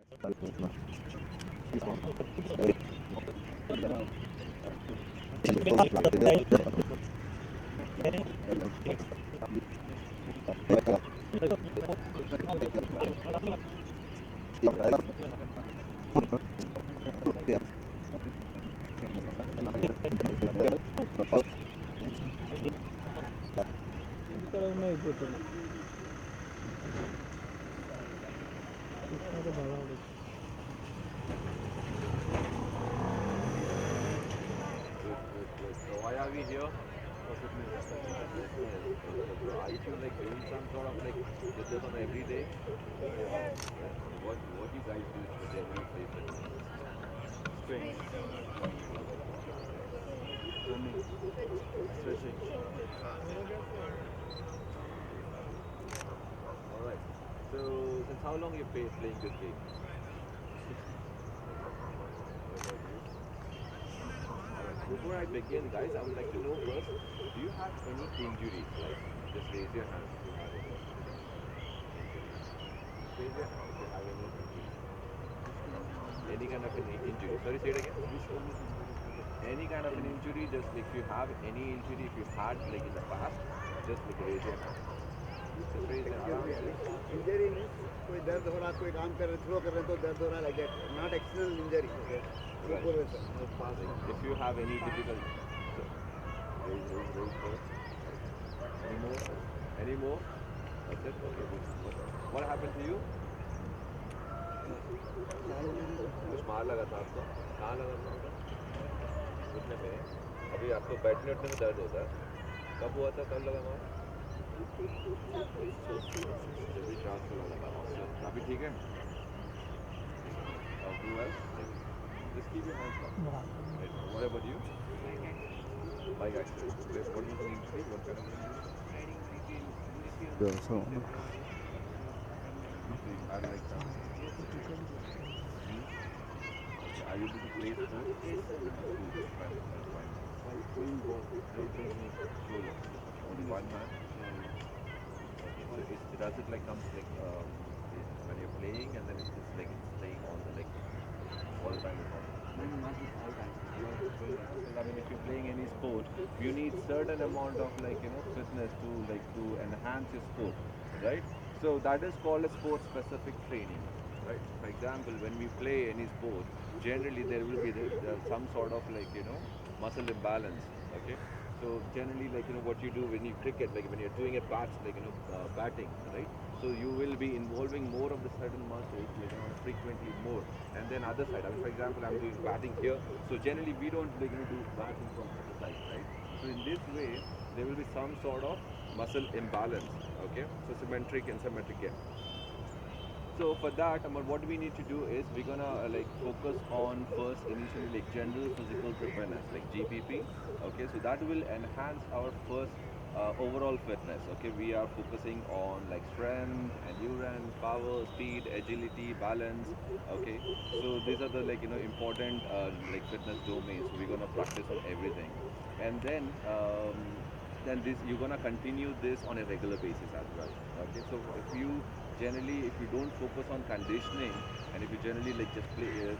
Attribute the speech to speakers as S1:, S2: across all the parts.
S1: So why are we here? For fitness. So are you like doing some sort of like fitness on every day? What you guys do for generally play fitness? Strength, running, stretching. All right. So since how long you playing this game? Before I begin, guys, I would like to know first, do you have any injuries? Like, just raise your hand if you have any. Raise your hand if you have any injury. Any kind of an injury. Sorry, say it again. Any kind of an injury, just if you have any injury, if you had like in the past, just like raise your hand. Just raise your hand.
S2: Injury means कोई दर्द हो रहा, कोई काम कर रहे, throw कर रहे तो दर्द हो रहा, like that, not external injury.
S1: If you have any difficult, raise first. Any more? Any more? That's it. Okay. What happened to you? कुछ मार लगा था आपको? कहाँ लगा था आपको? घुटने में. अभी आपको बैठने उठने में दर्द होता है. कब हुआ था? कब लगा मार? जब भी चांस को लगा. अभी ठीक है? और who else? Just keep your hands up. What about you? My guys, what is the injury? What kind of injury?
S3: So,
S1: I like that. Are you able to play sports? Solo. Only one man? So does it like comes like when you're playing and then it's just like it's staying on the like all the time? I mean, if you're playing any sport, you need certain amount of like fitness to enhance your sport, right? So that is called a sport-specific training, right? For example, when we play any sport, generally there will be some sort of like muscle imbalance, okay? So generally what you do when you cricket, like when you're doing a batting, right? So you will be involving more of the certain muscles frequently more, and then other side. I mean, for example, I'm doing batting here, so generally we don't do batting from the side, right? So in this way, there will be some sort of muscle imbalance, okay? So symmetric and symmetric game. So for that, what we need to do is we're gonna focus on first initially like general physical preparedness, like GPP. Okay, so that will enhance our first overall fitness. Okay, we are focusing on like strength, endurance, power, speed, agility, balance. Okay, so these are the important fitness domains. So we're gonna practice on everything, and then this you're gonna continue this on a regular basis as well. Okay, so if you don't focus on conditioning and if you generally just play you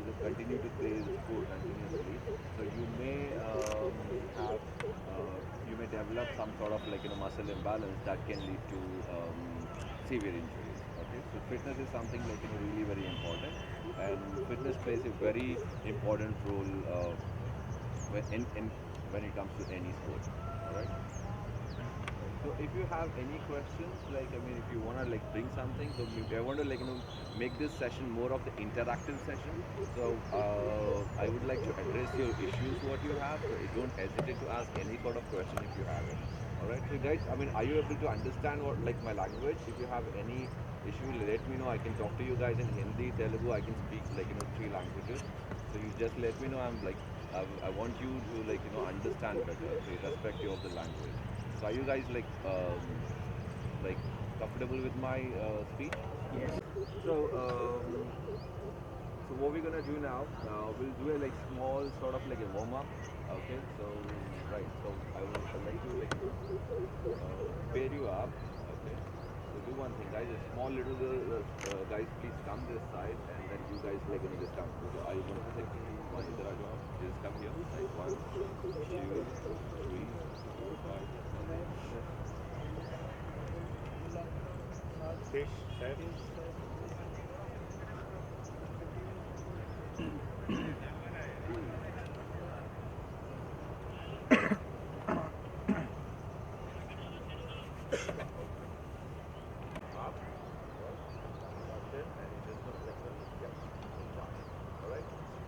S1: just continue to play the sport continuously, so you may develop some sort of muscle imbalance that can lead to severe injuries. Okay, so fitness is something really very important, and fitness plays a very important role when it comes to any sport. All right. So if you have any questions, if you wanna bring something, so I want to make this session more of the interactive session. So I would like to address your issues, what you have. So don't hesitate to ask any sort of question if you have it. All right. So guys, are you able to understand what my language? If you have any issue, let me know. I can talk to you guys in Hindi, Telugu. I can speak 3 languages. So you just let me know. I want you to understand better, irrespective of the language. So are you guys comfortable with my speech?
S2: Yes.
S1: So so what we're gonna do now? We'll do a small sort of a warm up. Okay. So right. So I'd like to pair you up. Okay. So do one thing, guys. A small little guys, please come this side, and then you guys like just come. So I want to take one. Idhar aa jao. Just come here. Like 1, 2, 3, 4, 5, 6, 7.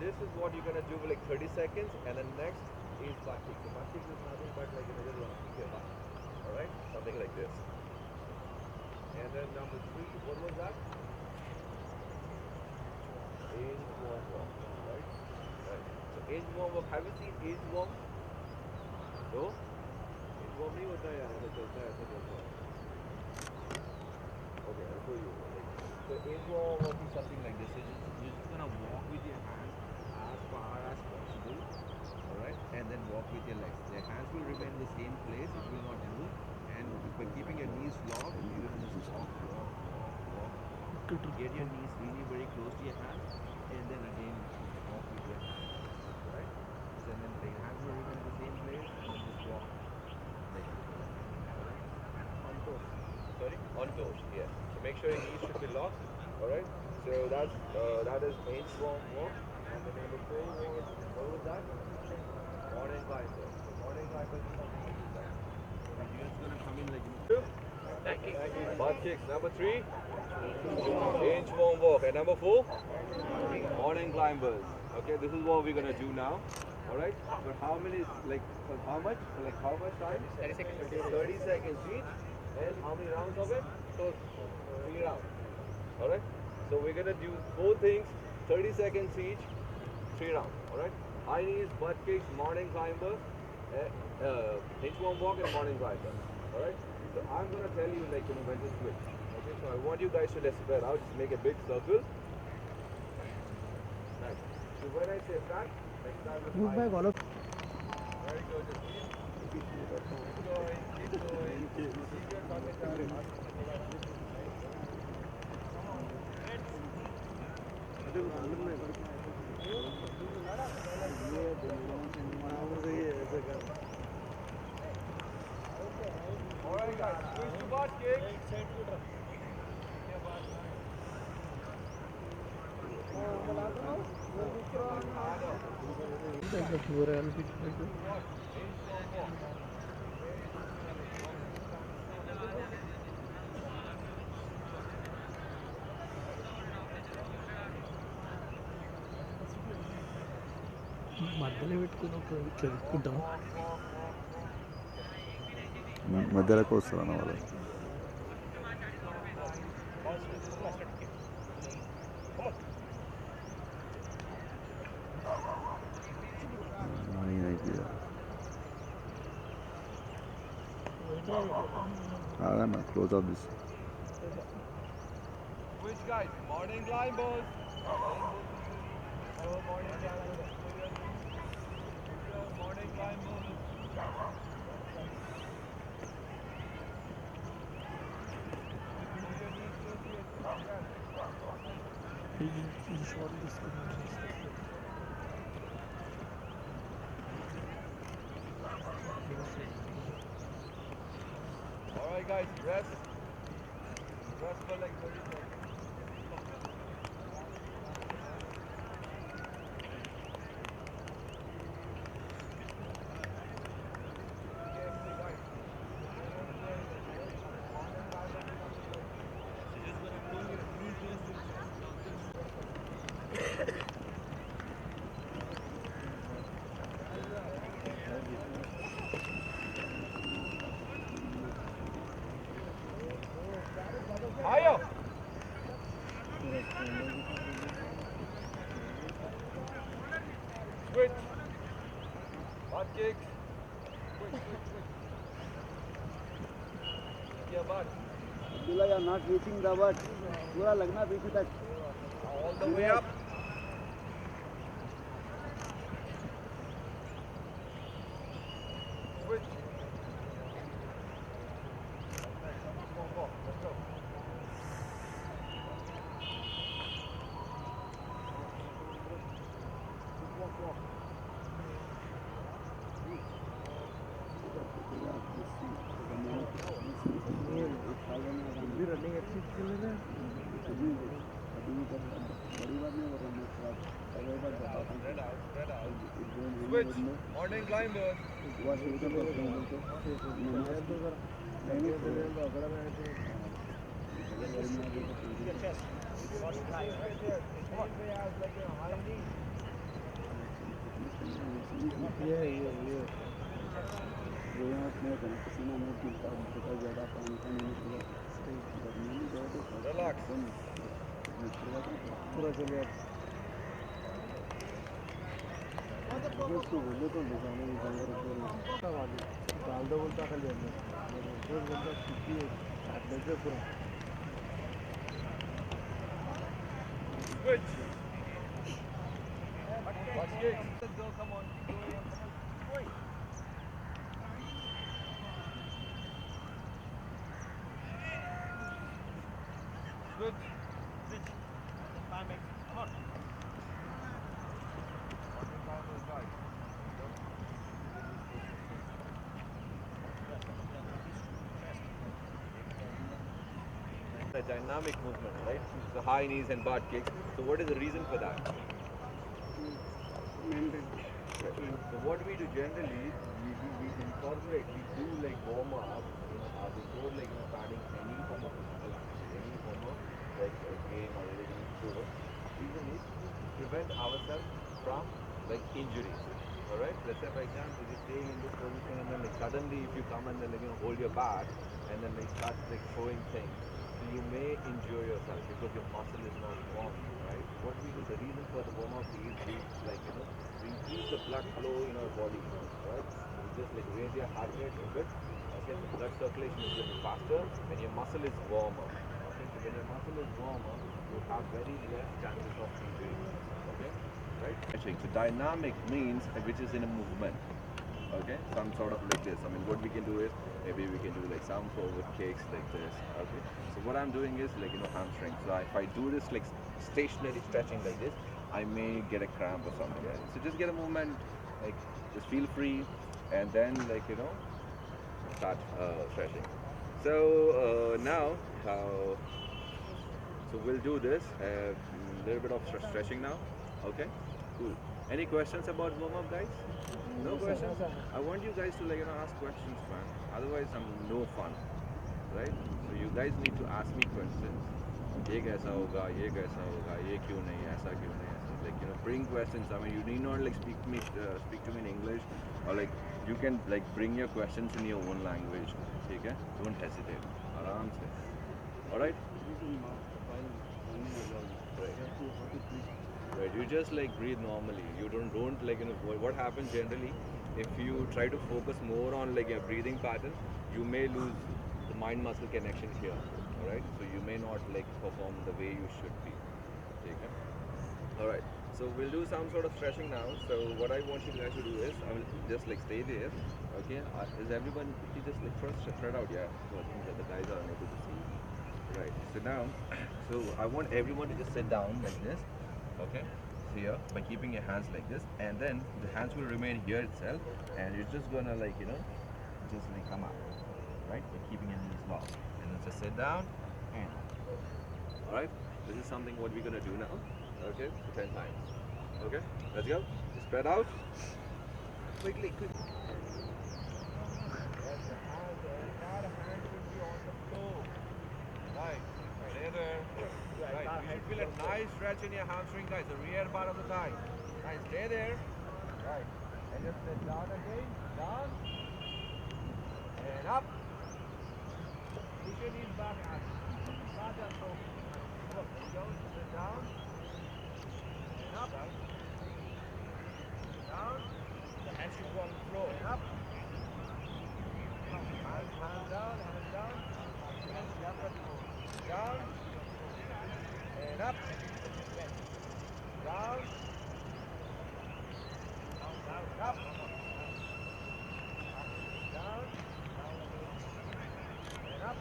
S1: This is what you're gonna do for like 30 seconds, and then next is butt kick. So butt kick is nothing but like just want to kick your butt. Alright? Something like this. And then number 3, what was that? Inchworm walk. Right? Right. So inchworm walk. Have you seen inchworm? No? Inchworm नहीं होता है यार, ऐसा चलता है, ऐसा चलता है. Okay, I'll show you. So inchworm walk is something like this. So you're just gonna walk with your hands as far as possible, alright, and then walk with your legs. The hands will remain in the same place, it will not move, and by keeping your knees locked, you're going to just walk. Get your knees really very close to your hands, and then again walk with your hands, right? So then the hands will remain in the same place, and then just walk like this, alright? On toes. Sorry? On toes, yes. So make sure your knees should be locked, alright? So that is inchworm walk. And the number 4 was, what was that? Morning climber. So morning climber is something like this. And you're just gonna come in like this. Butt kicks. Number 3, inchworm walk. And number 4, morning climbers. Okay, this is what we're gonna do now. Alright? But how many, like, for how much? For like how much time? 30 seconds. 30 seconds each. And how many rounds of it? So 3 rounds. Alright? So we're gonna do 4 things, 30 seconds each. 3 rounds, alright? High knees, butt kicks, morning climber, inchworm walk and morning climber, alright? So I'm gonna tell you like when to switch. Okay, so I want you guys to let's spread out, just make a big circle. Nice. So when I say start, like start with high. Very good. Just keep going, keep going. Keep your target down. Alright guys, switch to butt kick.
S3: మధ్యలో పెట్టుకున్నప్పుడు చెరుక్కుంటాం
S4: మధ్యలోకి వస్తారు అన్న వాళ్ళు అదన్న close of this
S1: Which guys? Morning climbers. Morning climbers.
S3: ఇది short తీసుకున్నాం
S1: Alright guys, rest. Rest for like 30 seconds. Higher! Switch! Butt kicks! Yeah, butt.
S2: Abdullah, you are not reaching the butt. पूरा लगना पीछे तक.
S1: All the way up. Switch. Let's go.
S2: अभी तक बड़ी बात नहीं कर रहा अगर बात बताता हूँ
S1: Spread out, spread out.
S2: एक
S1: Switch. Morning climbers.
S2: दुआ शुरू कर देते हैं बोलते नमाज तो जरा नहीं तो अगर मैं ये रोजाना में करना पसीना में गिरता है बहुत ज़्यादा पानी का नहीं निकला गर्मी में जाए तो
S1: Relax.
S2: पूरा चले उसको बोले तो निकालने डाल दो बोलता खाली अंदर बोलता छुट्टी है पूरा
S1: Switch. Watch kicks. Let's go, come on. Switch. Switch. Come on. A dynamic movement, right? So high knees and butt kicks. So what is the reason for that? So what we do generally, we incorporate, we do like warm up, before like starting any form of like a game or anything. So reason is to prevent ourselves from like injuries. Alright? Let's say for example, you're staying in this position and then like suddenly if you come and then like hold your back and then like start like throwing things, so you may injure yourself because your muscle is not warm, right? What we do, the reason for the warm up is we like we increase the blood flow in our body, right? We just like raise your heart rate a bit, okay? The blood circulation is a little faster and your muscle is warmer. Okay? So when your muscle is warmer, you have very less chances of injury. Okay? Right? So dynamic means which is in a movement. Okay, some sort of like this. I mean, what we can do is maybe we can do like some forward kicks like this. Okay, so what I'm doing is like hamstring. So if I do this like stationary stretching like this, I may get a cramp or something. Right? So just get a movement, like just feel free, and then like start stretching. So now, so we'll do this a little bit of stretching now. Okay, cool. Any questions about warm-up, guys? No questions? I want you guys to like ask questions, man. Otherwise, I'm no fun, right? So you guys need to ask me questions. ये कैसा होगा, ये कैसा होगा, ये क्यों नहीं, ऐसा क्यों नहीं, ऐसा. Like bring questions. I mean, you need not like speak to me in English, or like you can like bring your questions in your own language. ठीक है? Don't hesitate. आराम से. All right? Right, you just like breathe normally. You don't like what happens generally if you try to focus more on like your breathing pattern, you may lose the mind muscle connection here. Alright? So you may not like perform the way you should be. Okay? Alright. So we'll do some sort of stretching now. So what I want you guys to do is I will just like stay there. Okay? Is everyone you just like first spread out, yeah. So I think that the guys are unable to see. Right. So now I want everyone to just sit down like this. Okay, here by keeping your hands like this, and then the hands will remain here itself, and you're just gonna like just like come out, right? By keeping your knees long, and then just sit down and all right. This is something what we're gonna do now. Okay, for 10 times. Okay, let's go. Spread out. Quickly. Yes, the entire hand should be on the floor. Right. Stay there. Right. You should feel a nice stretch in your hamstring, guys. The rear part of the thigh. Nice. Stay there. Right. And just sit down again. Down. And up. Push your knees back. Not just so. Look. Go. Sit down. And up. Down. The hands should go on the floor. And up. Hands down. Hands down. Down. And up. Down. Down. Up. Down. And up.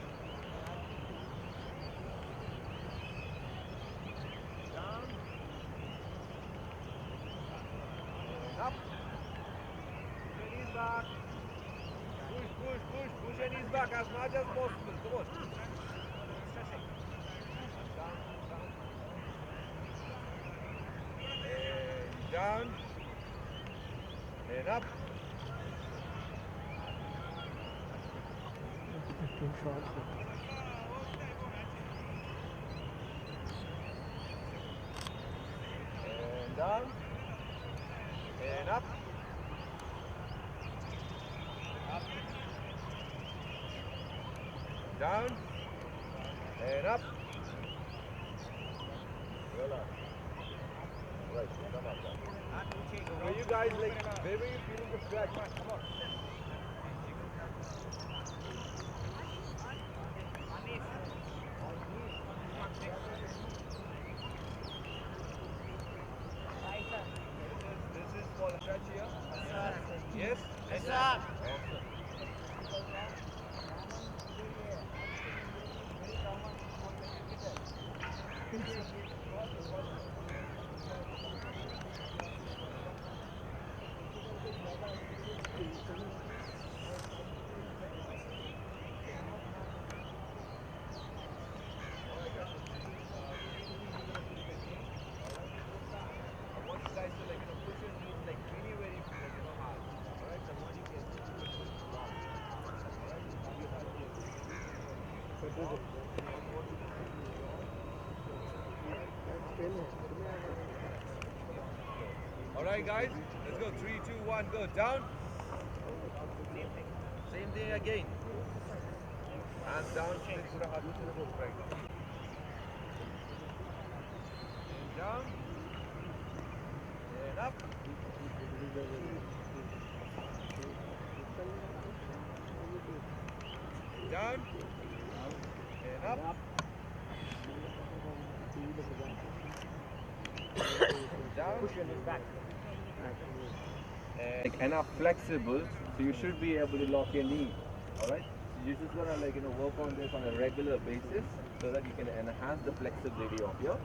S1: Down. And up. Push your knees back. Push your knees back as much as possible. Come on. Stretching. Down. down and up.
S3: Too short.
S1: And down and up. Down and up. Relax. Right, come up. So were you guys like, where were you feeling the stretch? Come on. This is for the stretch here? Yes? Yes, sir. Awesome. I want you guys to like, push your knees like really very hard. Alright, the one you can push long. Alright guys, let's go. 3, 2, 1, go. Down. Same thing again. Hands down, straight pura haath se go right. And down. And up. Down. And up. Down. Push your knees back. And enough flexible, so you should be able to lock your knee. Alright? So you're just gonna work on this on a regular basis so that you can enhance the flexibility of your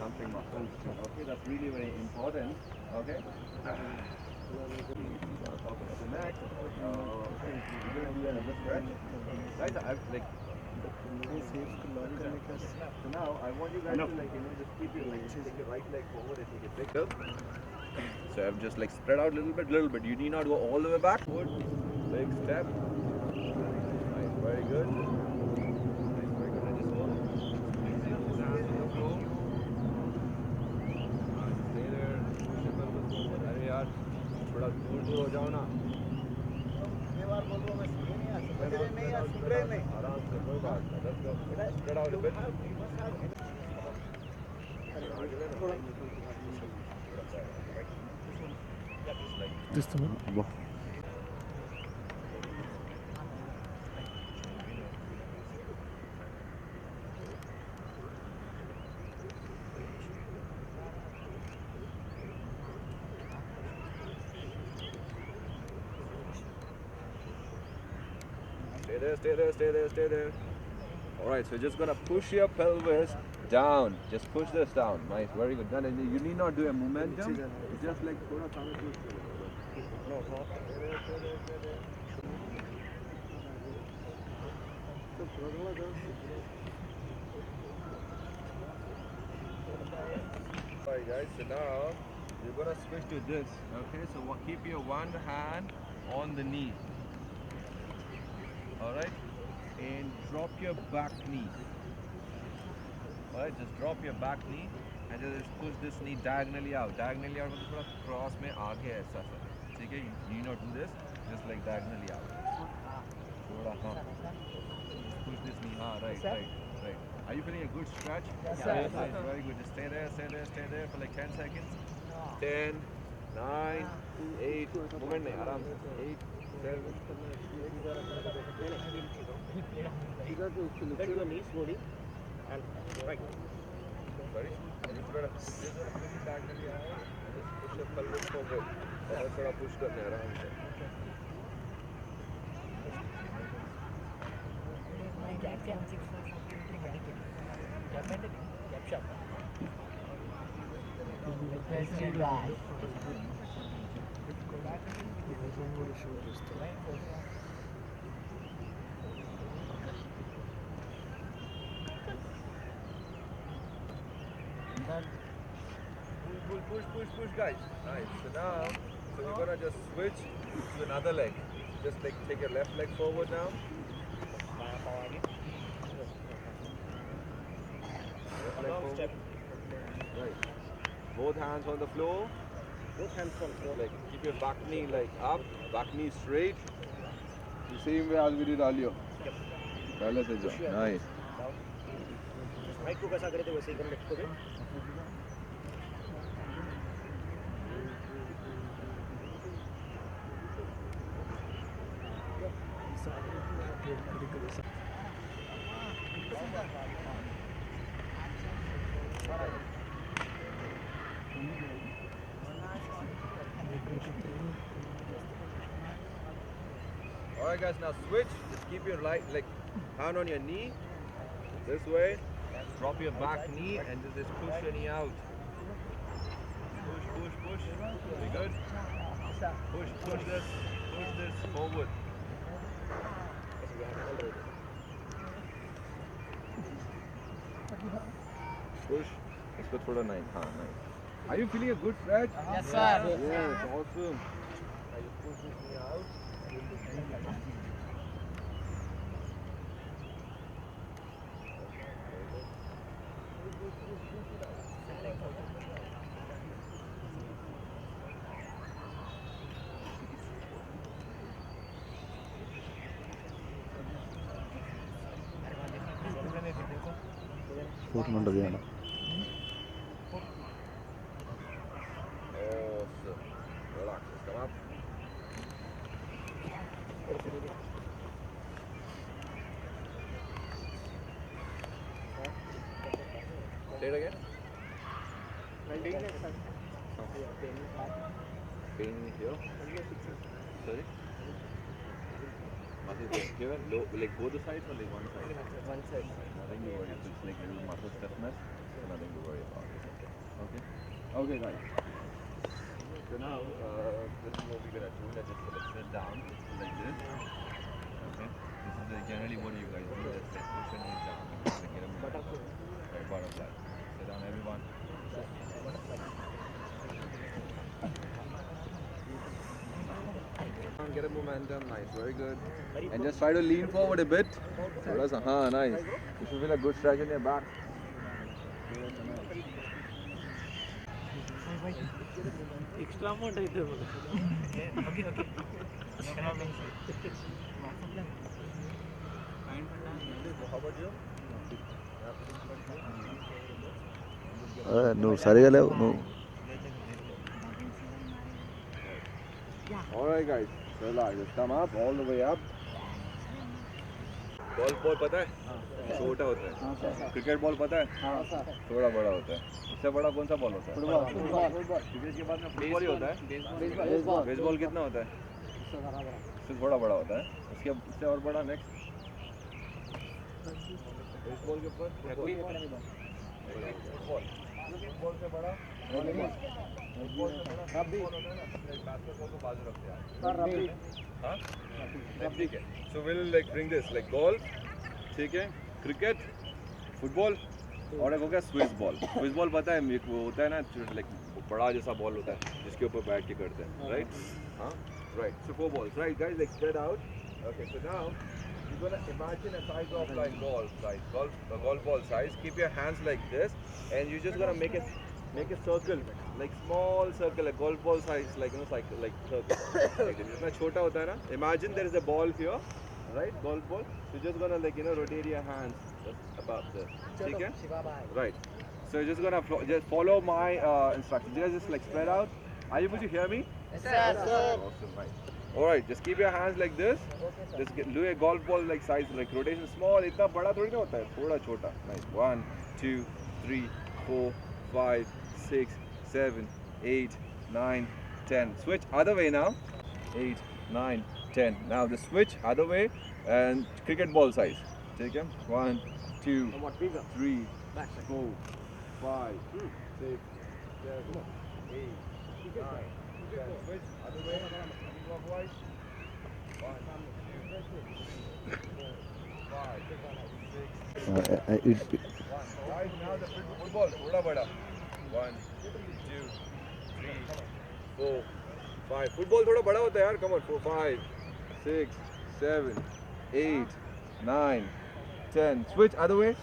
S1: hamstring muscles. Okay, that's really very important. Okay? Top of the neck. You're gonna do another stretch. Right? I've so now I want you guys to just keep your legs, take your right leg forward and take it bigger. So I've just spread out a little bit. You need not go all the way backward. Big step. Nice, very good. Nice, very good. And just hold. Squeeze your hands on the floor. Stay there. Push your pelvis forward. अरे यार, थोड़ा दूर हो जाओ ना. आराम से कोई बात नहीं. Let's go. Spread out a bit.
S3: Just a minute.
S4: Wow.
S1: Stay there. Alright, so you're just gonna push your pelvis down. Just push this down. Nice, very good. Then you need not do a momentum. Just like थोड़ा सा push. No, Alright guys, so now you're gonna switch to this. Okay, so keep your one hand on the knee. Alright, and drop your back knee. Alright, just drop your back knee and just push this knee diagonally out. Diagonally out मतलब थोड़ा cross में आगे ऐसा सा. ठीक है? You need not do this. Just like diagonally out. थोड़ा हाँ. Push this knee. हाँ, right. Are you feeling a good stretch?
S2: Yes,
S1: Yes,
S2: sir.
S1: very good. Just stay there for like 10 seconds. 10, 9, 8. Movement नहीं, आराम से. 8, 7.
S2: Bend your knees slowly and right.
S1: Sorry? Just gotta push it diagonally out and just push your pelvis forward. और थोड़ा push करना है आराम से. push, guys. Nice. So now, we're gonna just switch to another leg. Just like take your left leg forward now. Left leg forward. Right. Both hands on the floor.
S2: Both hands on floor.
S1: Like keep your back knee like up, back knee straight.
S4: The same way as we did earlier. पहले से जो. Nice.
S2: Mic को कैसा करे थे वैसे ही कर लेते हो.
S1: Alright guys, now switch. Just keep your right leg hand on your knee. This way. Drop your back knee and just push your knee out. Push. Very good. Push this forward. Push. Let's go nice. Nice. Are you feeling a good stretch?
S2: Yes, sir.
S1: Yes, awesome. Now you push this knee out.
S4: Foot दिया
S1: Awesome. Relax. Just come up. Say it again. Pain here. Sorry. Muscle pain here. Low, like both the sides or like one side?
S2: One side.
S1: Nothing to worry. It's like little muscle stiffness. So nothing to worry about. Okay.
S4: Okay, guys.
S1: So now, this is what we're gonna do. Let's just sit down like this. Okay. This is generally what you guys do. Just like push your knees down. Like get a butterfly. Right, butterfly. Sit down, everyone. Get a momentum. Nice. Very good. And just try to lean forward a bit. Nice. You should feel a good stretch in your back.
S3: Extra amount I do.
S4: No, సరిగా లేవు no.
S1: Alright guys, relax. Just come up, all the way up. Ball पता है? छोटा होता है. Cricket ball पता है? थोड़ा बड़ा होता है. इससे बड़ा कौन सा बॉल होता है? फुटबॉल. क्रिकेट के बाद में फुटबॉल ही होता है. बेसबॉल कितना होता है? इससे थोड़ा बड़ा होता है. इससे और बड़ा नेक्स्ट. बेसबॉल के ऊपर फुटबॉल से बड़ा. फुटबॉल से बड़ा बास्केटबॉल को बाजू रखते हैं. हाँ? ठीक है. So we'll like bring this like golf, ठीक है, क्रिकेट, फुटबॉल और एक हो गया स्विस बॉल. स्विस बॉल पता है एक वो होता है ना like बड़ा जैसा बॉल होता है जिसके ऊपर बैठ के करते हैं, right? हाँ, right. So 4 balls, right guys? Like spread out. Okay, so now you're gonna imagine a size of like golf ball size. Keep your hands like this, and you're just gonna make a circle, like small circle, like golf ball size, like you know, cycle, like circle. Like this. जितना छोटा होता है ना? Imagine there is a ball here, right? Golf ball. So you're just gonna like you know rotate your hands just above this. ठीक है? Right. So you're just gonna just follow my instructions. You guys just like spread out. Are you able to hear me?
S2: Yes, sir.
S1: Awesome, right. All right. Just keep your hands like this. Just do a golf ball like size, like rotation small. इतना बड़ा थोड़ी ना होता है. थोड़ा छोटा. Nice. 1, 2, 3, 4, 5, 6, 7, 8, 9, 10. Switch other way now. 8, 9, 10. Now the switch other way and cricket ball size. Take him. 1, 2, 3, 4, 5, 6, 7, 8, 9, 10. Switch other way. Clockwise. 1, 2, 3, 4, 5, 6, 7. Guys, now the football. थोड़ा बड़ा. 1, 2, 3, 4, 5. Football थोड़ा बड़ा होता है यार. Come on. 4, 5, 6, 7, 8, 9, 10. Switch other way.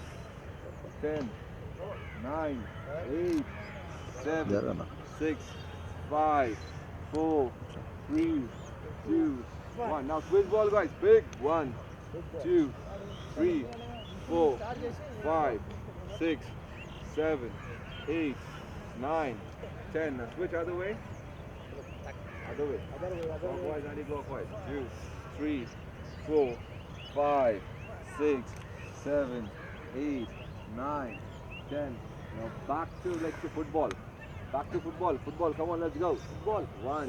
S1: 10, 9, 8, 7, 6, 5, 4, 3, 2, 1. Now switch ball, guys. Big. 1, 2, 3, 4, 5, 6, 7, 8, 9, 10. Now switch other way. Other way. Clockwise, anti-clockwise. 2, 3, 4, 5, 6, 7, 8, 9, 10. Now back to football. Back to football. Football. Come on, let's go. Football. 1,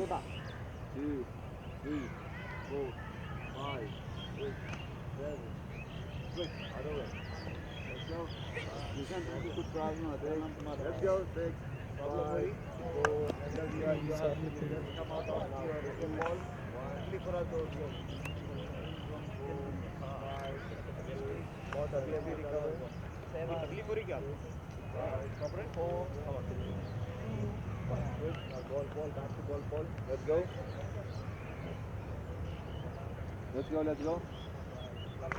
S1: 2, 3, 4, 5, 6, 7. Switch. Other way. Let's go. Let's go. 6, 5, 4. Come out of football. 1, Let's go. Let's go.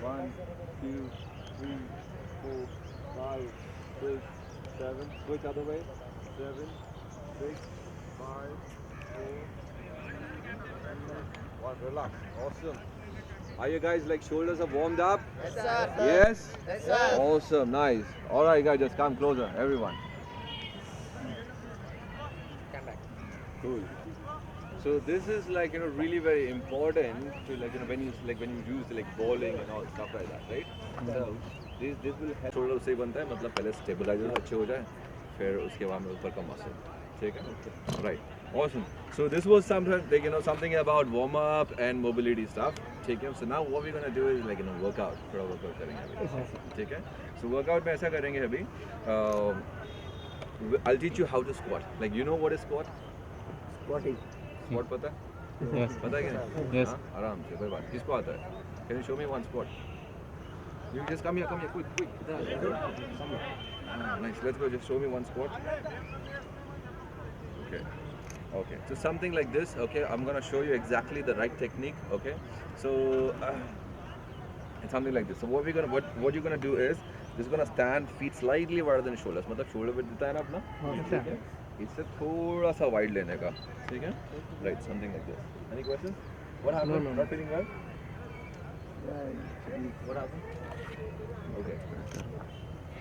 S1: 1, 2, 3, 4, 5, 6, 7. Switch other way. 7, 6, 5, 4, 1. Relax. Awesome. Are you guys shoulders are warmed up?
S5: Yes, sir.
S1: Yes?
S5: Yes, sir.
S1: Awesome. Nice. Alright guys, just come closer. Everyone. Cool. So this is really very important to when you use bowling and all stuff like that, right? So this will help. Shoulder से बनता है मतलब पहले stabiliser अच्छे हो जाए फिर उसके बाद में ऊपर का मसल ठीक है right awesome so this was something about warm up and mobility stuff ठीक है so now what we're gonna do is workout थोड़ा workout करेंगे अभी ठीक है so workout में ऐसा करेंगे अभी I'll teach you how to squat you know what is squat Squat पता है?
S2: Yes.
S1: पता है क्या नहीं?
S2: Yes.
S1: हाँ, आराम से कोई बात किसको आता है? Can you show me one squat? You just come here, quick. Come here. Nice. Let's go. Just show me one squat. Okay. So something like this. Okay. I'm gonna show you exactly the right technique. Okay. So it's something like this. So what you're gonna do is just gonna stand feet slightly wider than shoulders. मतलब shoulder width देता है ना अपना? ठीक है. इससे थोड़ा सा वाइड लेने का ठीक है right something like this any questions what happened not feeling well what happened okay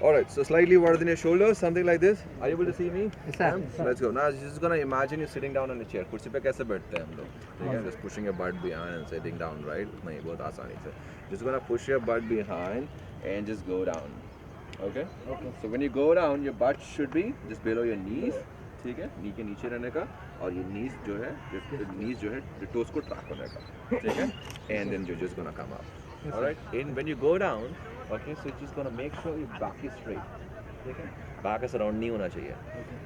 S1: alright so slightly wider than your shoulders something like this are you able to see me
S2: Yes, sir.
S1: let's go now just gonna imagine you sitting down on a chair कुर्सी पे कैसे बैठते हैं हम लोग ठीक है just pushing your butt behind and sitting down right नहीं बहुत आसानी से just gonna push your butt behind and just go down okay so when you go down your butt should be just below your knees ठीक है नी के नीचे रहने का और ये नीज जो है टोस को ट्रैक होने का ठीक है and then you just gonna come up alright in when you go down okay so just gonna make sure your back is straight ठीक है बैक ऐसा राउंड नहीं होना चाहिए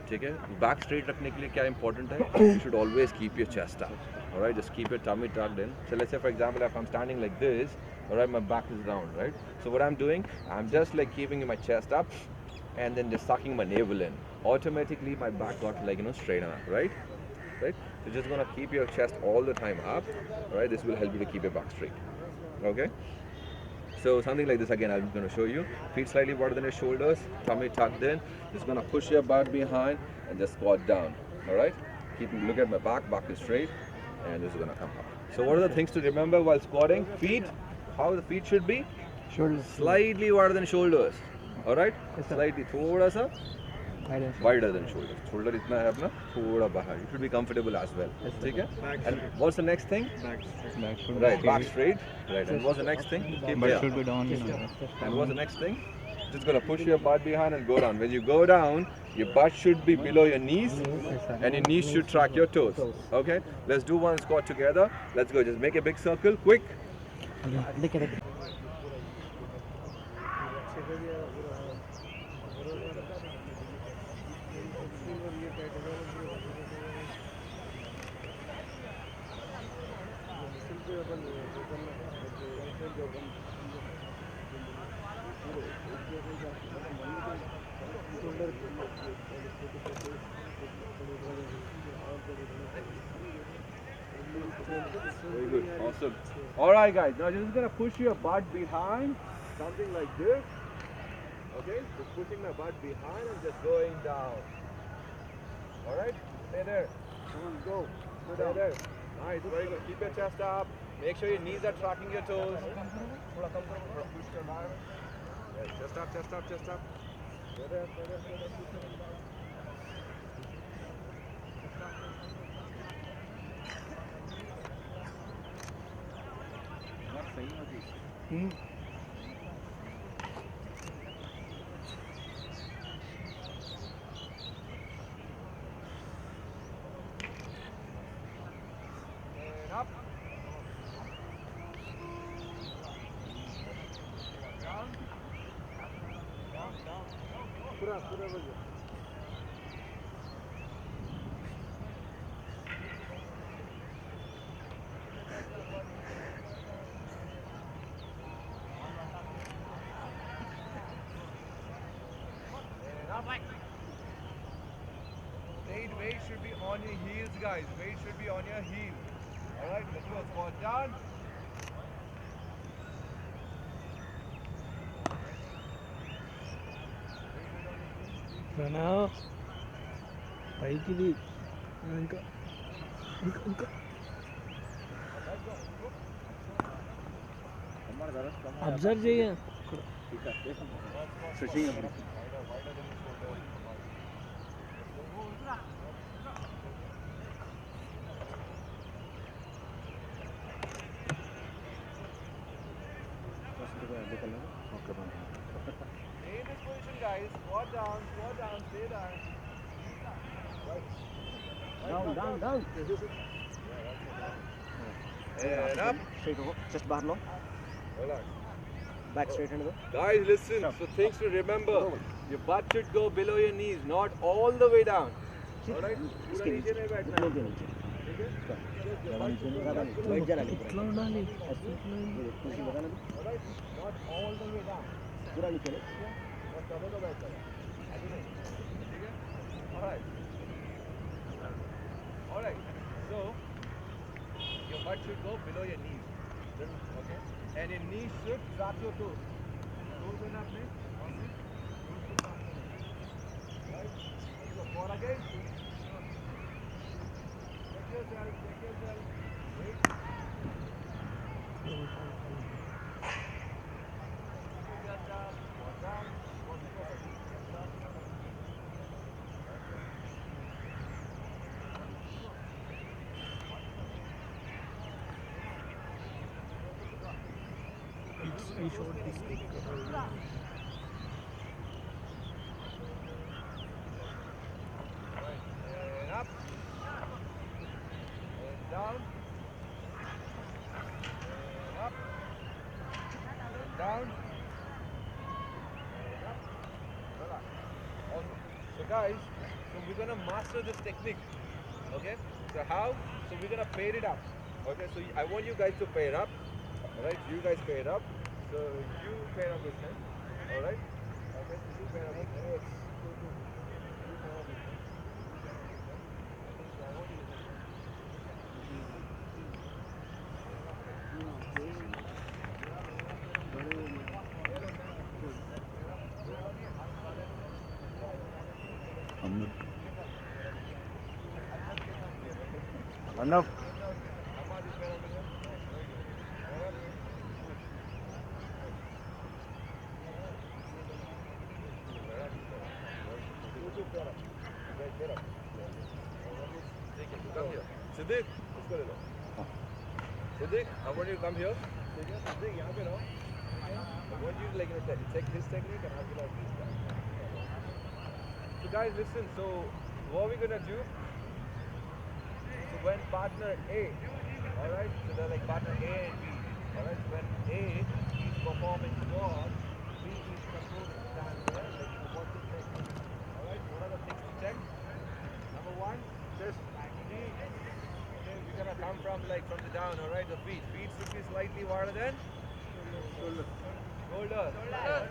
S1: ठीक है बैक स्ट्रेट रखने के लिए क्या इंपॉर्टेंट है you should always keep your chest up alright just keep your tummy tucked in so let's say for example if I am standing like this alright my back is round right so what I am doing I am just keeping my chest up and then just sucking my navel in automatically my back got straight up right so just gonna keep your chest all the time up right this will help you to keep your back straight okay so something like this again I'm going to show you feet slightly wider than your shoulders tummy tucked in just gonna push your butt behind and just squat down all right look at my back is straight and this is gonna come up so what are the things to remember while squatting feet how the feet should be
S2: Shoulders.
S1: slightly wider than shoulders all right slightly थोड़ा सा wider than shoulders shoulder इतना है अपना थोड़ा बाहर you should be comfortable as well ठीक है and what's the next thing right back straight right and what's the next thing keep
S2: But
S1: here
S2: should be down.
S1: and what's the next thing just gonna push your butt behind and go down when you go down your butt should be below your knees and your knees should track your toes okay let's do one squat together let's go just make a big circle quick Very good. Awesome. All right, guys. Now you're just gonna push your butt behind, something like this. Okay. Just pushing my butt behind and just going down. All right. Stay there.
S2: Come on, go.
S1: Stay there. Nice. Very good. Keep your chest up. Make sure your knees are tracking your toes. Push your arm. Yes. Chest up. Chest up. Chest up. Stay there. Stay there. Stay there. Stay there. And up. Down. Down. Down. Pura bajao. Weight should be on your heels, guys. Weight should be on your heels. Alright, let's go. Squat down.
S3: Pranav పైకి ఇంకా ఇంకా ఇంకా observe చేయ
S1: Stay in this position, guys. Squat down, stay there.
S2: Down.
S1: And up.
S2: Straight over. Just bar low.
S1: Relax.
S2: Back straight and go.
S1: Guys, listen. So things to remember. Your butt should go below your knees, not all the way down. Alright?
S2: इसके नीचे घुटनों के नीचे ज़्यादा नीचे नहीं
S3: ఇట్లా ఉండాలి
S2: कुर्सी लगाना दो
S1: Alright? Not all the way down.
S2: पूरा नीचे ले
S1: बस कमर को बैठ जाओ. अभी नहीं. ठीक है? Alright. Alright. So, your butt should go below your knees. Okay? And your knees should track your toes. Toes in up, please. Right? So, for again. Check yourself. Wait. Just up. Squat down. Squat down.
S3: we showed this thing.
S1: And up. And down. And up. And down. And up. Relax. Awesome. So guys, we're gonna master this technique. Okay? So how? So we're gonna pair it up. Okay, so I want you guys to pair up. Alright, you guys pair up. So you pair up with him. Alright? Okay, so you pair up with him. You pair up with him. So I want you to
S4: enough.
S1: Come here. Siddiq, let's go. Siddiq, I want you to come here. Siddiq, यहाँ पे रहो. I want you to take this technique and I'll be like this guy. So guys, listen. So what we're gonna do? So when partner A, all right. So they're like partner A and B. All right. So when A is performing God, B is supposed to stand there. Like you want to check. All right. What are the things to check? Number one, just knee. Okay, we're gonna come from the down. All right. The feet. Feet should be slightly wider than shoulder. Shoulder. Yeah.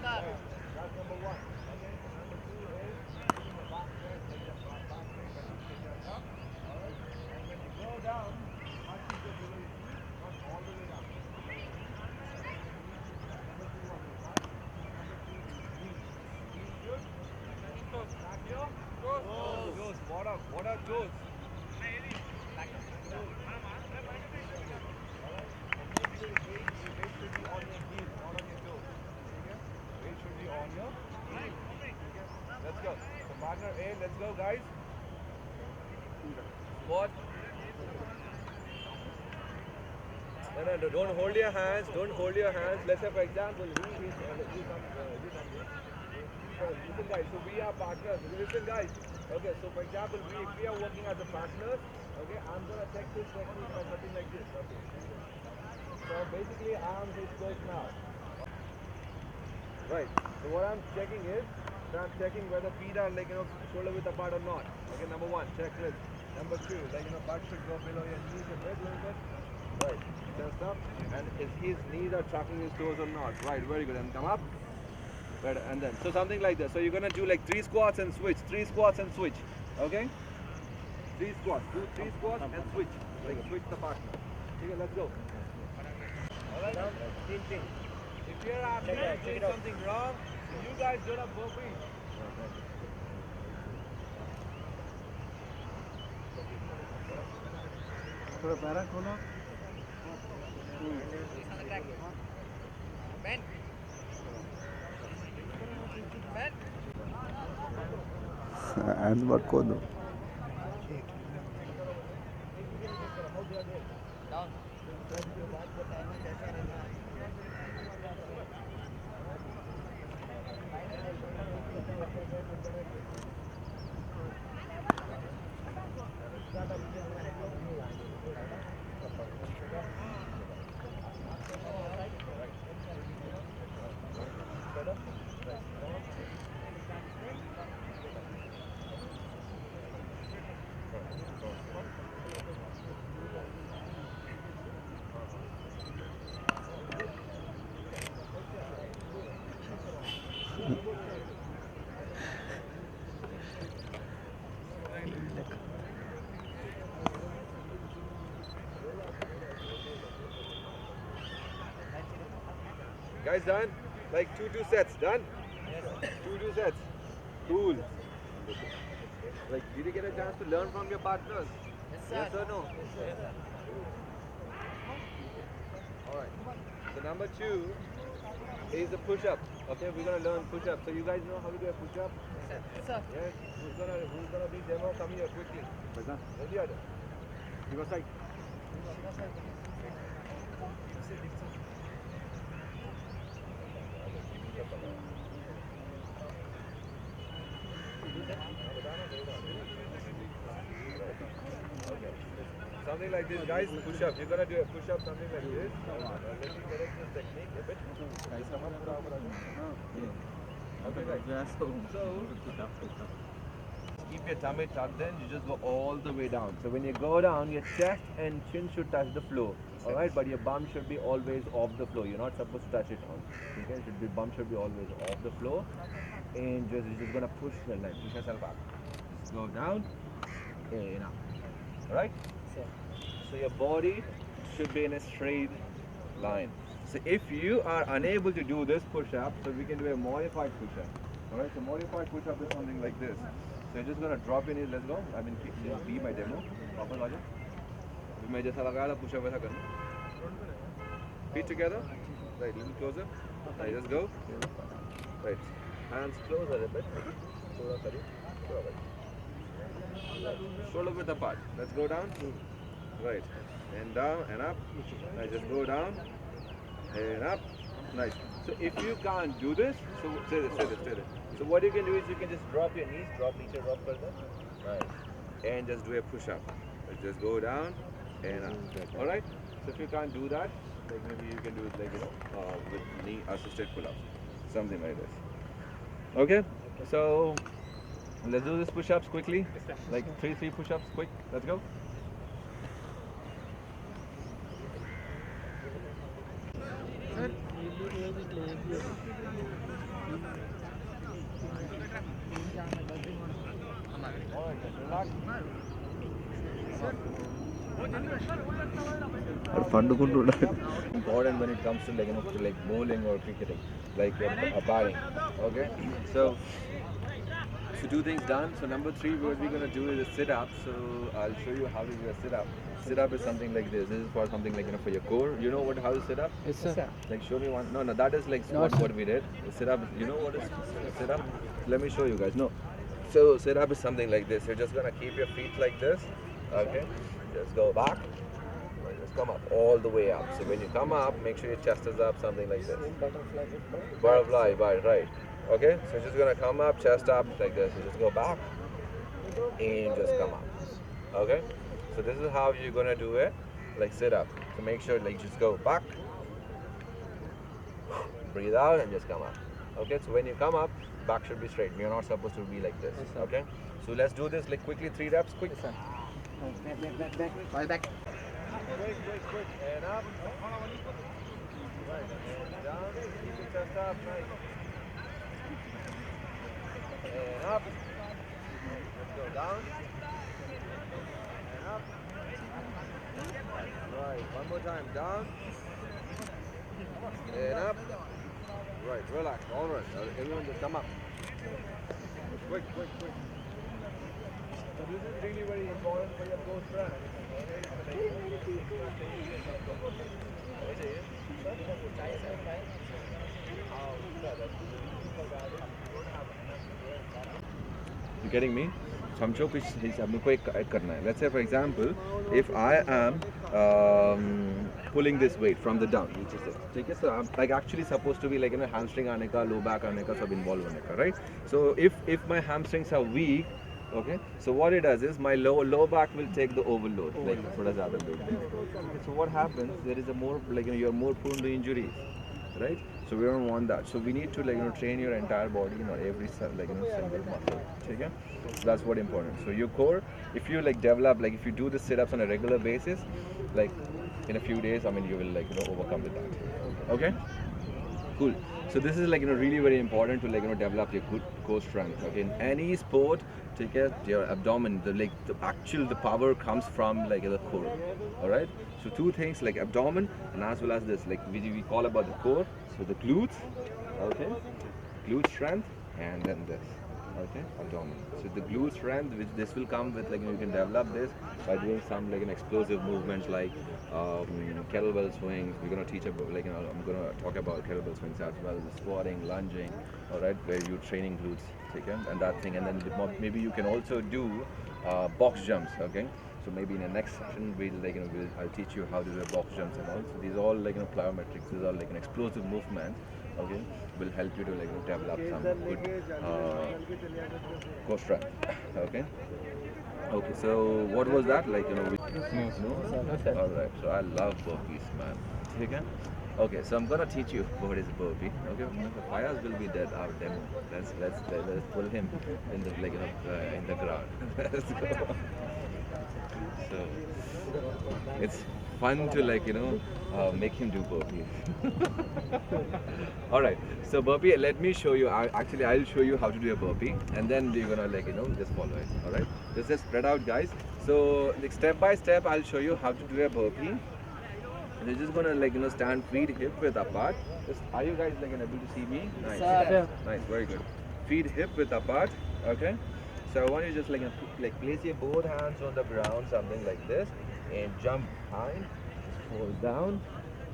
S1: That's number one. Okay. Number two is back press. Take your back press. Up. All right. And when you go down, arches go below your are toes. Weight should be on your heels, not on your toes. Okay? Weight should be on your heels. Okay? Let's go. So partner A, let's go guys. Squat. No, don't hold your hands. Don't hold your hands. Let's say, for example, listen guys, so we are partners. Listen guys. Okay, so for example, if we are working as a partners, okay, I'm gonna check this technique by something like this. Okay. So basically, arms is closed now. Right. So what I'm checking is, I'm checking whether feet are like shoulder width apart or not. Okay, number one, checklist. Number two, butt should go below your knees a bit, little bit. Right. Chest up, and is his knees are tracking his toes or not? Right. Very good. And come up. Right. And then so something like this. So you're gonna do like 3 squats and switch. 3 squats and switch. Okay. 3 squats. Do 3 squats and switch. Like switch the partner. Okay. Let's go. Alright. Team. If you're after doing something wrong, you guys don't have burpees.
S2: थोड़ा para खोलो hands मत खो दो
S1: Guys, done? Like 2 sets, done? Yes. 2 sets. Cool. Like, did you get a chance to learn from your partners? Yes or no? Yes, sir. Alright. So number 2 is the push-up. Okay, we're gonna learn push-up. So you guys know how to do a push-up?
S3: Yes, sir.
S1: Yes. Who's gonna be demo? Come here quickly. Ready or not? You go side. Something like this, guys. Push up. You're gonna do a push up, something like this. Let me correct this technique a bit. Okay, guys. So keep your tummy tucked in. You just go all the way down. So when you go down, your chest and chin should touch the floor. All right, but your bum should be always off the floor. You're not supposed to touch it on. Okay, bum should be always off the floor, and you're just gonna push yourself up. Just go down and up. All right. So your body should be in a straight line. So if you are unable to do this push-up, so we can do a modified push-up. All right. So modified push-up is something like this. So you're just gonna drop your knees. Let's go. I mean, be my demo. Proper logic. मैं जैसा लगाया था push-up वैसा करना. Feet together. Right. Little closer. Right. Just go. Right. Hands closer a bit. थोड़ा करीब. थोड़ा करीब. Shoulder width apart. Let's go down. Right. And down and up. Right. Just go down and up. Nice. So if you can't do this, so say this. So what you can do is you can just drop your knees, drop further. Right. And just do a push-up. Right. Just go down and up. Alright? So if you can't do that, like maybe you can do it like, with knee assisted pull-ups. Something like this. Okay? So let's do this push-ups quickly. Like 3 push-ups quick. Let's go. Important when it comes to like bowling or cricketing, like batting. Okay, so So 2 things done. So number 3, what we're gonna do is a sit up. So I'll show you how to do a sit up. Sit up is something like this. This is for something like for your core. You know how to sit up?
S2: Yes, sir.
S1: Like show me one. No, that is like squat. What we did. Sit up. You know what is sit up? Let me show you guys. No. So sit up is something like this. You're just gonna keep your feet like this. Okay. Just go back. Just come up all the way up. So when you come up, make sure your chest is up. Something like this. Butterfly. Right. Okay. So you're just gonna come up, chest up like this. You just go back and just come up. Okay. So this is how you're gonna do it, like sit up. So make sure like just go back, breathe out and just come up. Okay, so when you come up, back should be straight. You're not supposed to be like this. Okay, so let's do this like quickly, 3 reps, quick.
S2: Back. Fall back.
S1: Quick, and up. Right, and down, keep your chest up, nice. And up. Let's go down. And up. Right, one more time, down. And up. Right, relax, all right. Everyone just come up. Quick. So this is really very important for your core strength. You getting me? So हमको कुछ हमको एक करना है. Let's say for example, if I am pulling this weight from the down, which is this. ठीक है? So I'm like actually supposed to be like hamstring आने का, low back आने का सब involve होने का, right? So if my hamstrings are weak, okay, so what it does is my low back will take the overload, like थोड़ा ज़्यादा load. So what happens? There is a more you're more prone to injuries, right? So we don't want that. So we need to train your entire body, every single muscle. Okay? So that's what important. So your core, if you develop, if you do the sit-ups on a regular basis, like in a few days, you will overcome with that. Okay? Cool. So this is really very important to develop your good core strength. Okay? In any sport, take care your abdomen. The power comes from the core. All right. So 2 things like abdomen and as well as this we call about the core. So the glutes, okay, glute strength, and then this, okay, abdomen. So the glute strength, which this will come with you can develop this by doing some explosive movements like kettlebell swings. We're gonna teach about I'm gonna talk about kettlebell swings as well, the squatting, lunging, all right, where you're training glutes, okay, and that thing, and then maybe you can also do box jumps, okay. So maybe in the next session I'll teach you how to do box jumps and all. So these all plyometrics. These are explosive movements. Okay, will help you to develop some good core strength. Okay. Okay. So what was that No. All right. So I love burpees, man. Okay. Okay. So I'm gonna teach you what is burpee. Okay. Fires will be dead. Our demo. Let's pull him in the in the ground. Let's go. So it's fun to make him do burpee. All right, so burpee, let me show you. I'll show you how to do a burpee, and then you're gonna just follow it. All right, just spread out, guys. So step by step, I'll show you how to do a burpee. And you're just gonna stand feet hip width apart. Are you guys able to see me? Nice, nice, very good. Feet hip width apart. Okay. So I want you just place your both hands on the ground, something like this, and jump behind, just fall down,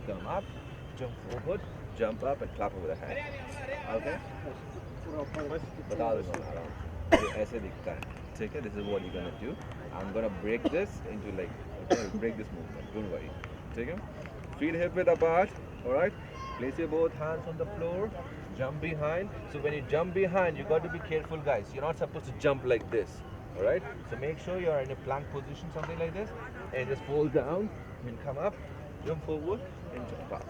S1: come up, jump forward, jump up, and clap over the hand. Okay? बता दूंगा आराम ऐसे दिखता है. ठीक है? This is what you're gonna do. I'm gonna break this into break this movement. Don't worry. ठीक है? Feet hip width apart. All right? Place your both hands on the floor. Jump behind. So when you jump behind, you got to be careful, guys. You're not supposed to jump like this. All right. So make sure you're in a plank position, something like this, and just fall down and come up, jump forward, and jump up.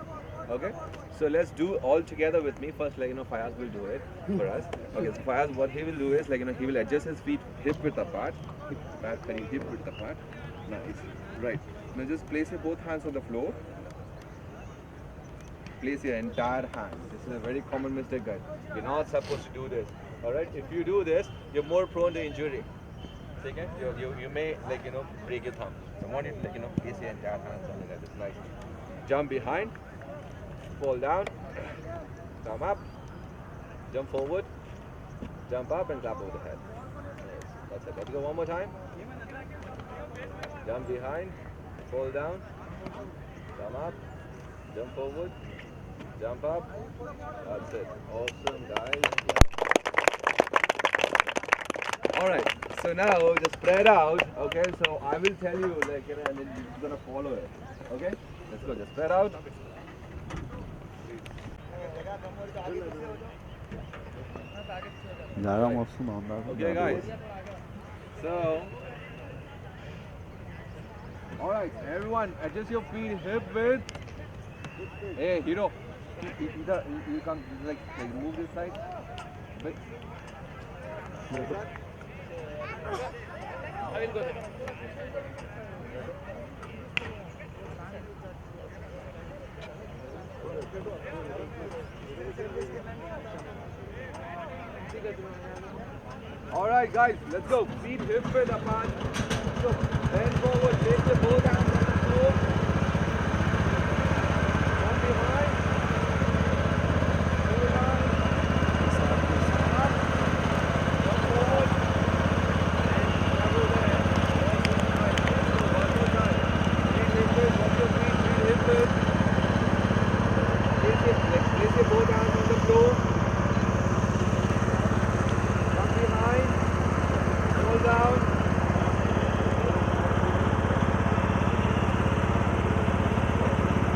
S1: Okay. So let's do all together with me. First, Fayaz will do it for us. Okay. So Fayaz, what he will do is he will adjust his feet hip width apart, hip width apart. Nice. Right. Now just place your both hands on the floor. Place your entire hand. This is a very common mistake, guys. You're not supposed to do this. All right. If you do this, you're more prone to injury. Okay. You may break your thumb. So I want you to place your entire hand something like this. Nice. Jump behind. Fall down. Come up. Jump forward. Jump up and tap over the head. That's it. Let's go one more time. Jump behind, fall down, come up, jump forward, jump up. That's it. Awesome, guys. Alright, so now just spread out. Okay, so I will tell you, like, you know, and then you're just gonna follow it. Okay? Let's go, just spread out. Okay, guys. So, alright, everyone, adjust your feet hip width. Hey, hero, either you come like move this side. Bit. I will go there. Alright guys, let's go. Feet hip width apart. So bend forward, take the both hands on the floor. Come behind. Hold on. Up. Come forward. And double there. One more time. Feet hip width, watch your feet hip width. Place your both hands on the floor. Down.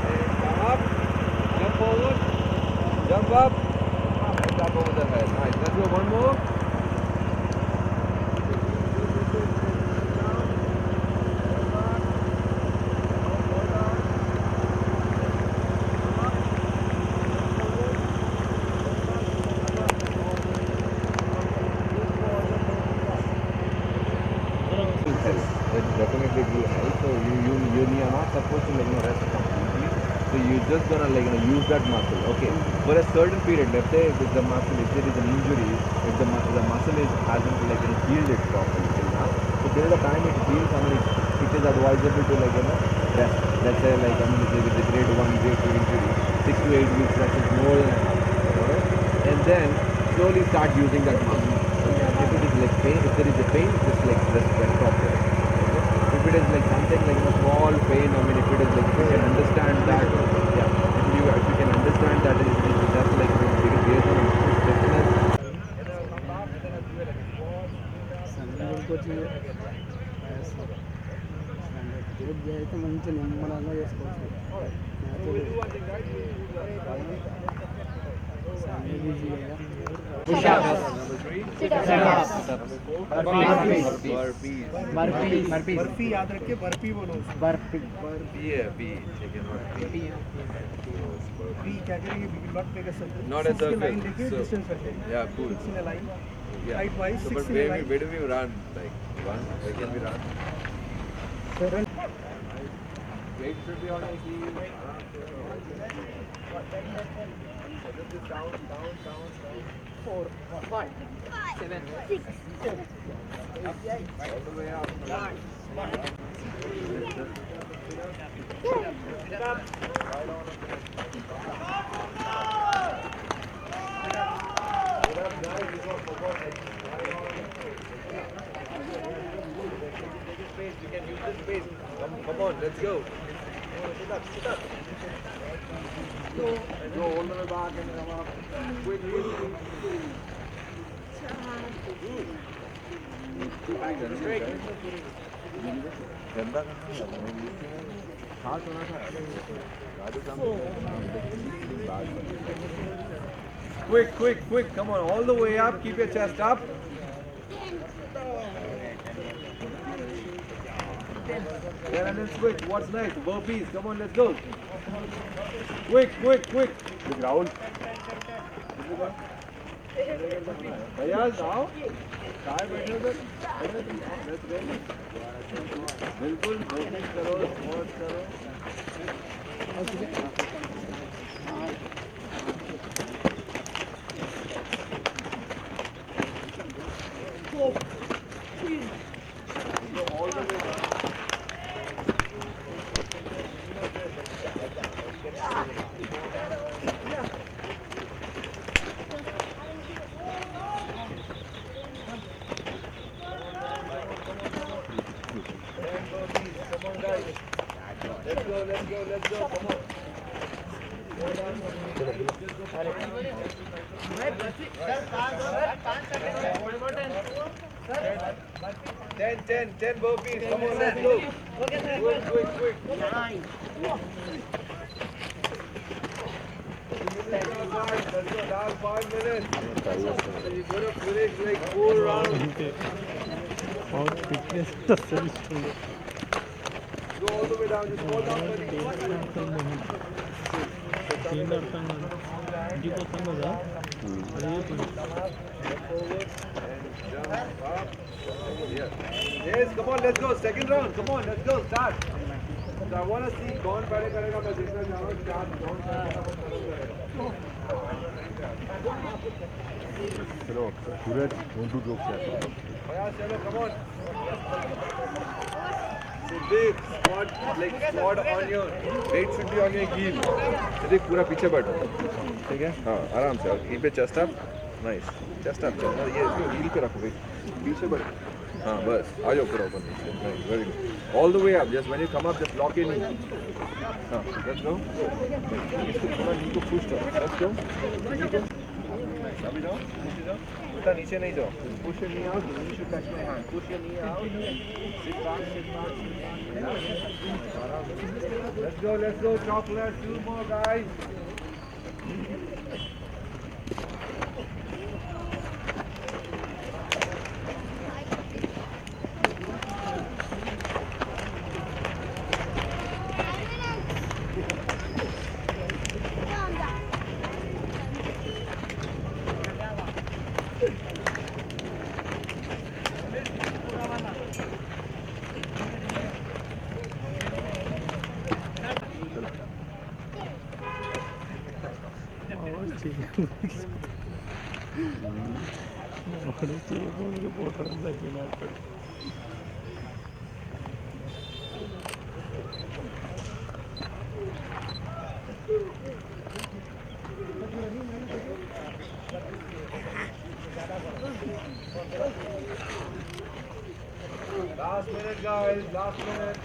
S1: And come up. Jump forward. Jump up. And tap over the head. Nice. Let's go one more. Definitely will help. So you are not supposed to rest completely. So you're just gonna use that muscle. Okay. For a certain period, let's say if the muscle, if there is an injury, if the muscle hasn't healed it properly till now. So there is a time it heals. It is advisable to rest. Let's say if it's a grade 1, grade 2 injury, 6 to 8 weeks rest is more than enough. Alright? And then slowly start using that muscle. If it is pain, if there is a pain, just rest properly. If it is something a small pain, if it is if you can understand that, yeah, if you can understand that it is just based on stiffness.
S2: మంచి నిమ్మలంగా చేసుకోవచ్చు
S1: Push-ups. Burpees.
S3: Barfi याद रखिए बर्फी बोलो
S2: barfi
S3: B क्या करेंगे we will not make a circle
S1: Not a circle.
S3: line देखिए
S1: So,
S3: distance रखेंगे
S1: yeah, cool.
S3: 6 in a line
S1: Yeah.
S3: height wise
S1: So,
S3: 6
S1: but
S3: in a line
S1: where do we run? Where can we run?
S3: 7
S1: Weight should be on our heels. Just down.
S3: 4 5 7
S1: All the way up. We can use this space. Come on, let's go. Sit up. Go all the way back and come up. Quick. Straight. Quick. Come on, all the way up. Keep your chest up. Then and then switch. What's next? Burpees. Come on, let's go. Quick. The ground. भैया आओ चाय बैठे उधर बिल्कुल कोशिश करो sports करो all the way on, guys. Let's go, let's go, let's go. Come on. 10 burpees. Come on, let's go. Quick. Let's go, last 5 minutes. You're gonna finish like 4 rounds.
S3: और फिटनेस तो सही school
S1: Go all the way down. Just fall down, buddy.
S3: तीन अर्थान जी को समझा अरे
S1: Step forward and jump up. Yes, come on, let's go. Second round. Come on, let's go. Start. So I want to see कौन पहले करेगा मैं देखना चाह रहा हूँ start कौन पहले
S4: चलो सूरज ढूंढू जोक से
S1: Yeah, chalo, come on. So big squat, like squat on your weight should be on your heel. देख पूरा पीछे बैठो, ठीक है? हाँ, आराम से. यहीं पे chest up, nice. Chest up, चलना ये इसको heel पे रखो, पीछे बैठो. हाँ, बस. आ जाओ पूरा ऊपर नीचे. Nice, very good. All the way up. Just when you come up, just lock in. हाँ, let's go. इसको थोड़ा knee को push करो. Let's go. Knee को. अभी जाओ, नीचे जाओ. उतना नीचे नहीं जाओ. Push your knee out. The knee should touch my hand. Push your knee out. Sit back. Let's go. Chocolate. 2 more, guys. Last minute, guys. Last minute.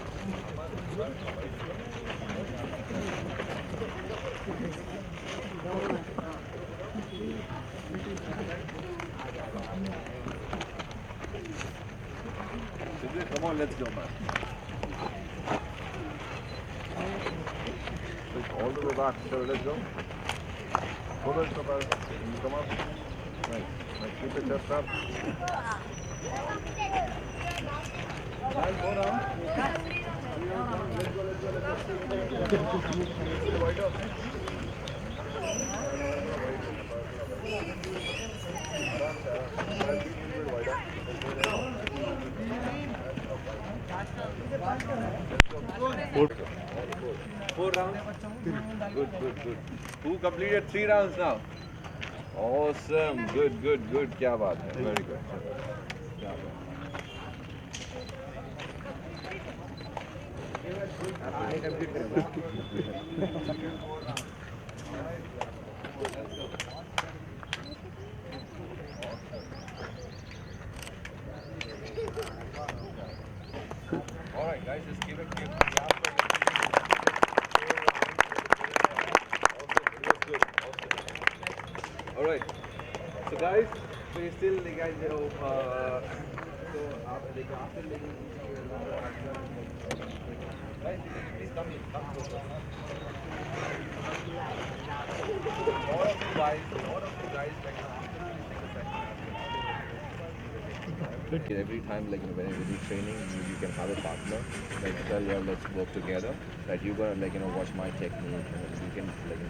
S1: Come on, let's go, man. All the way back. So let's go. Come up. Nice. Keep it just up. Guys, go down. Four rounds. Good. Who completed 3 rounds now? Awesome. Good. क्या बात है. Very good. All right, guys, just give it. All right. So guys, we still guys, so after guys, please come closer. Lot of you guys like every time, like when you're training, you can have a partner. Like tell you, let's work together. That you're gonna watch my technique, and you can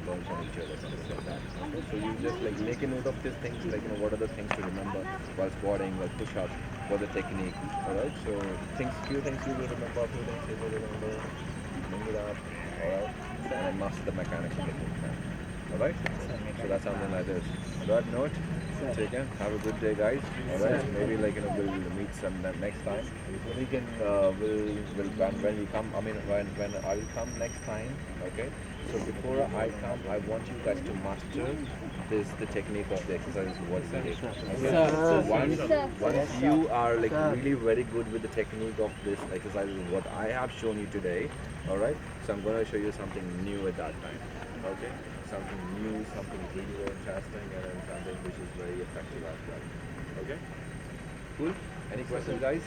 S1: learn from each other, something like that. So you just make a note of these things, what are the things to remember while squatting, while push-ups, what the technique. All right. So few things you will remember, few things you will remember. Bring it up. All right. And then master the mechanics of the movement. All right. So that's something like this. On that note. Take care. Have a good day, guys. All right. Maybe we'll meet some next time. We can when we come. I mean when I will come next time. Okay. So before I come, I want you guys to master the technique of the exercise. What's the take? Okay. So once you are like really very good with the technique of this exercise, what I have shown you today, all right. So I'm going to show you something new at that time. Okay. Something new, something really very interesting, and then something which is very effective as well. Okay. Cool. Any questions, guys?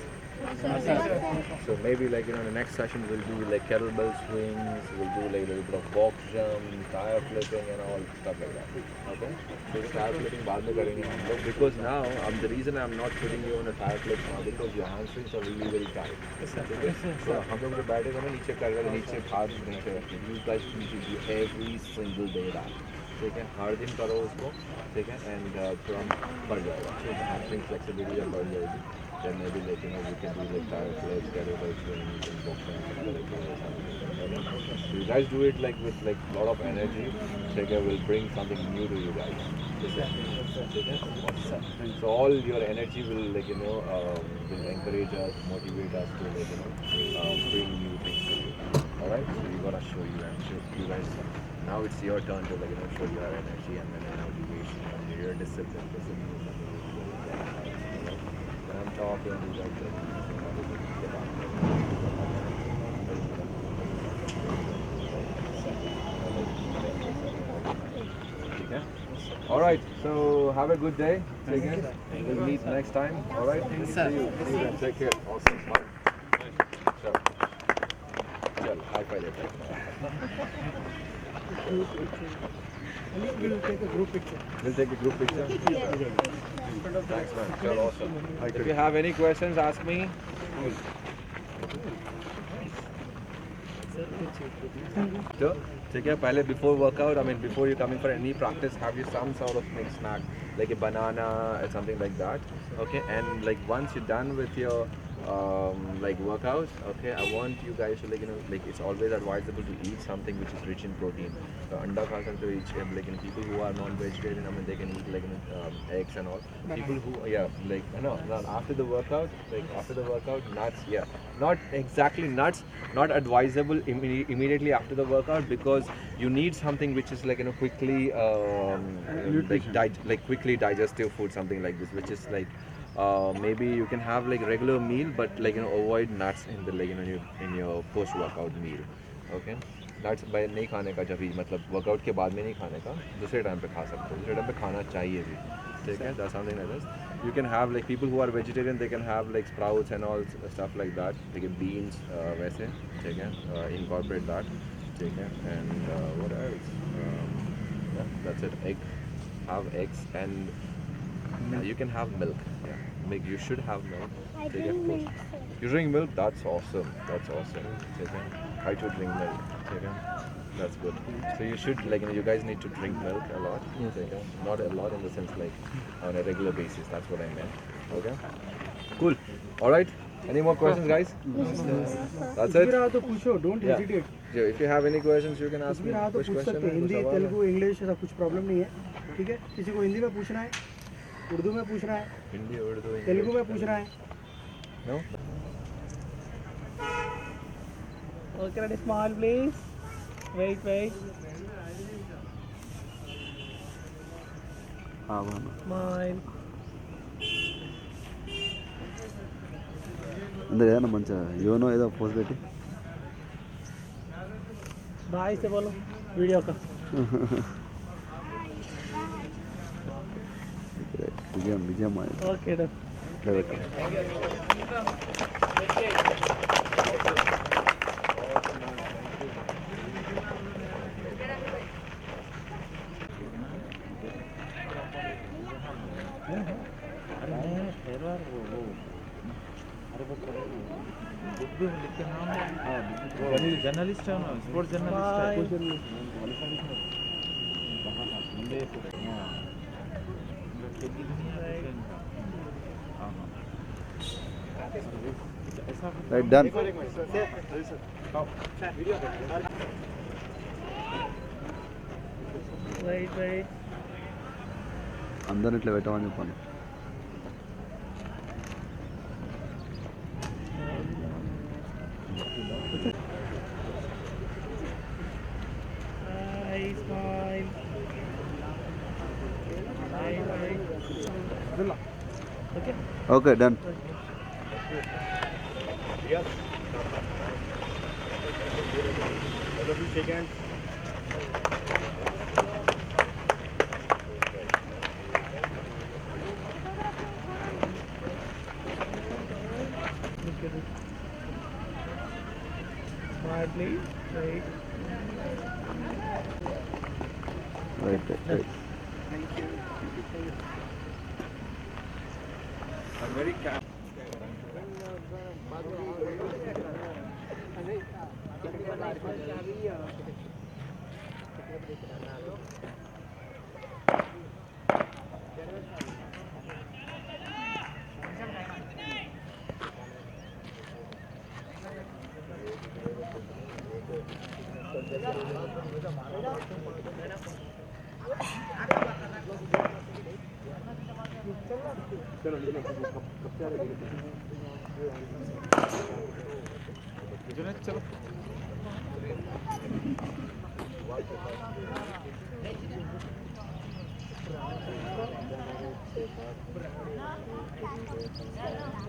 S1: So maybe like the next session we'll do like kettlebell swings, we'll do like a little bit of box jump, tire flipping and all stuff like that. Okay? So the tire flipping बाद में करेंगे हम लोग, because now the reason I'm not putting you on a tire flip now because your hamstrings are really very tight. Okay? So हम लोग जो बैठेगा ना नीचे कर रहे नीचे हाथ नीचे रखें. You guys need to do every single day that. ठीक है हर दिन करो उसको ठीक है एंड थोड़ा बढ़ जाएगा so the hamstring flexibility बढ़ जाएगी then maybe like we can do like tire flips, kettlebell swings and boxing and other exercises. So you guys do it like with like a lot of energy. Shekha will bring something new to you guys. So all your energy will like will encourage us, motivate us to like bring new things to you. All right. So we're gonna show you and show you guys. Now it's your turn to like show your energy and then motivation and your discipline. Discipline is something really important. When I'm talking, you guys okay. All right. So have a good day. Take care. We'll meet next time. All right. See you. See you. Take care. Awesome. Bye. Sure. Chal, high five.
S3: We'll take a group picture.
S1: We'll take a group picture. Thanks, man. Sure, awesome. If you have any questions, ask me. So, take care. Pehle, before workout, I mean, before you're coming for any practice, have you some sort of snack, like a banana or something like that. Okay, and like once you're done with your like workouts, okay, I want you guys to like it's always advisable to eat something which is rich in protein. Anda kha sakte ho each like people who are non-vegetarian, I mean they can eat like eggs and all. People who like after the workout nuts, not exactly nuts, not advisable immediately after the workout because you need something which is like quickly quickly digestive food, something like this, which is like maybe you can have like regular meal but like avoid nuts in the like in your post workout meal. Okay, nuts by नहीं खाने का जब भी मतलब workout के बाद में नहीं खाने का, दूसरे टाइम पे खा सकते हो, दूसरे टाइम पे खाना चाहिए भी. ठीक है, that's something like this. You can have like people who are vegetarian, they can have like sprouts and all stuff like that, like beans वैसे, ठीक है, incorporate that, ठीक है, and what else? Yeah, that's it. Have eggs and you can have milk. You should have milk. Take it, of course. You drink milk? That's awesome. That's awesome. Take it. Try to drink milk. Take it. That's good. So you should you guys need to drink milk a lot. Take it. Not a lot in the sense like on a regular basis. That's what I meant. Okay. Cool. All right. Any more questions, guys? That's it.
S3: Don't hesitate.
S1: If you have any questions, you can ask me.
S3: कुछ question. Hindi, Telugu, English ऐसा कुछ problem नहीं है. ठीक है. किसी को हिंदी में पूछना है, उर्दू में पूछना है,
S1: हिंदी, उर्दू,
S3: तेलुगु में पूछना है.
S1: No.
S3: Okay, ready, smile, please. Wait. Smile.
S2: अंदर है ना मंचा योनो ఏదో పోస్ట్ పెట్టి
S3: बाय से बोलो वीडियो का.
S2: विजय
S3: ओके डन.
S5: जर्नलिस्ट है ना, स्पोर्ट्स जर्नलिस्ट है.
S2: Right, done.
S3: Wait.
S2: అందరిని ఇట్లా పెట్టమని చెప్పండి.
S4: Okay, done.
S1: Yes. Shake hands.
S3: Smile, please. Right.
S4: Right.
S1: I'm very calm.
S5: Junaid चलो
S6: Thank you.